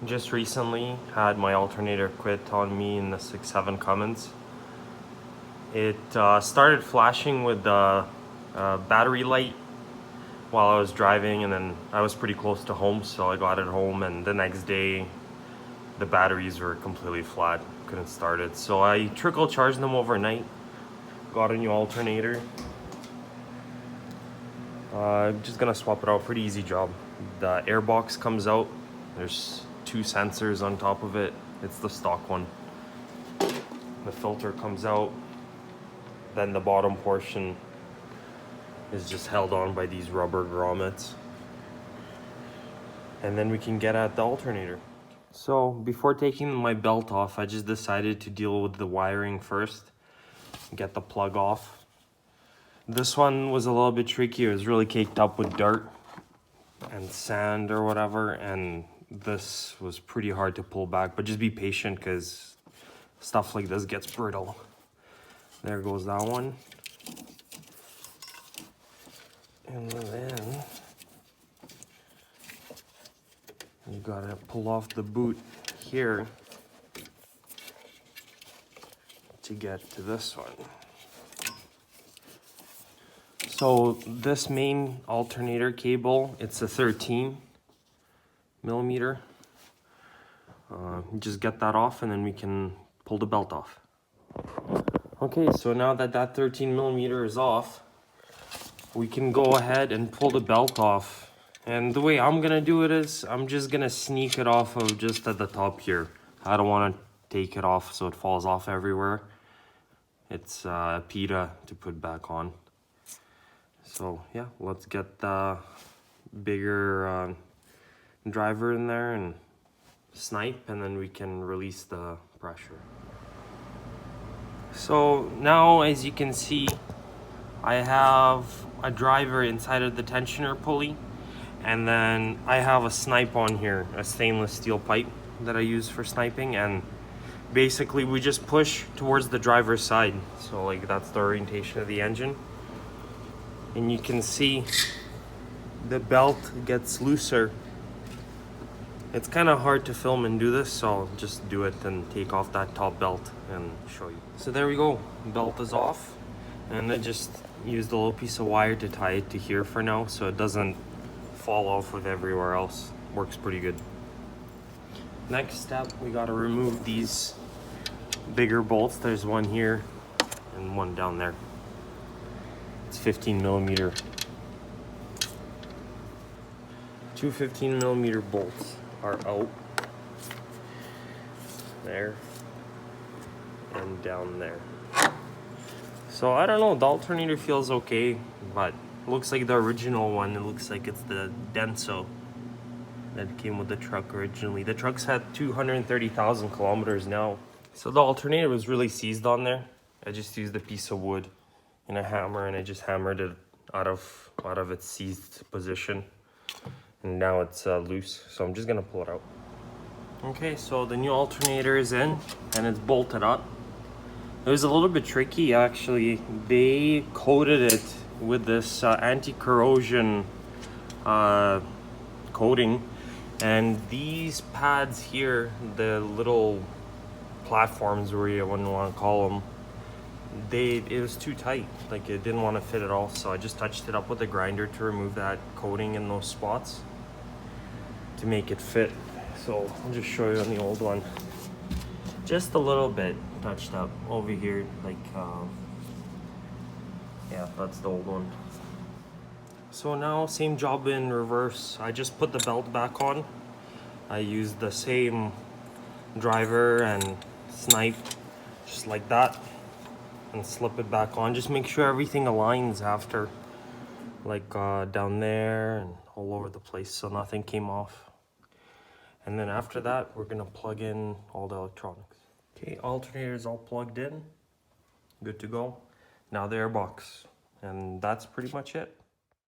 Just recently had my alternator quit on me in the 6.7 Cummins. It started flashing with the battery light while I was driving, and then I was pretty close to home, so I got it home, and the next day the batteries were completely flat, couldn't start it. So I trickle charged them overnight, got a new alternator. I'm just gonna swap it out, pretty easy job. The air box comes out, there's 2 sensors on top of it, it's the stock one. The filter comes out, then the bottom portion is just held on by these rubber grommets. And then we can get at the alternator. So before taking my belt off, I just decided to deal with the wiring first, get the plug off. This one was a little bit tricky. It was really caked up with dirt and sand or whatever, and this was pretty hard to pull back, but just be patient because stuff like this gets brittle. There goes that one. And then you gotta pull off the boot here to get to this one. So this main alternator cable, it's a 13 millimeter. Just get that off and then we can pull the belt off. Okay, so now that that 13 millimeter is off, we can go ahead and pull the belt off. And the way I'm gonna do it is, I'm just gonna sneak it off of just at the top here. I don't wanna take it off so it falls off everywhere. It's a PITA to put back on. So yeah, let's get the bigger driver in there and snipe, and then we can release the pressure. So now, as you can see, I have a driver inside of the tensioner pulley, and then I have a snipe on here, a stainless steel pipe that I use for sniping, and basically we just push towards the driver's side. So like that's the orientation of the engine. And you can see the belt gets looser. It's kind of hard to film and do this, so I'll just do it and take off that top belt and show you. So there we go, belt is off, and I just used a little piece of wire to tie it to here for now so it doesn't fall off with everywhere else. Works pretty good. Next step, we gotta remove these bigger bolts. There's one here and one down there. It's 15 millimeter. 2 15 millimeter bolts are out. There. And down there. So I don't know, the alternator feels okay, but it looks like the original one. It looks like it's the Denso that came with the truck originally. The truck's had 230,000 kilometers now. So the alternator was really seized on there. I just used a piece of wood and a hammer, and I just hammered it out of its seized position, and now it's loose, so I'm just gonna pull it out. Okay, so the new alternator is in and it's bolted up. It was a little bit tricky actually. They coated it with this anti-corrosion coating, and these pads here, the little platforms, where you wouldn't want to call them, it was too tight, like it didn't want to fit at all. So I just touched it up with a grinder to remove that coating in those spots to make it fit. So I'll just show you on the old one, just a little bit touched up over here, like yeah, that's the old one. So now same job in reverse. I just put the belt back on. I used the same driver and snipe just like that, and slip it back on. Just make sure everything aligns after, like down there and all over the place, so nothing came off. And then after that, we're gonna plug in all the electronics. Okay, alternator is all plugged in, good to go. Now the airbox, and that's pretty much it.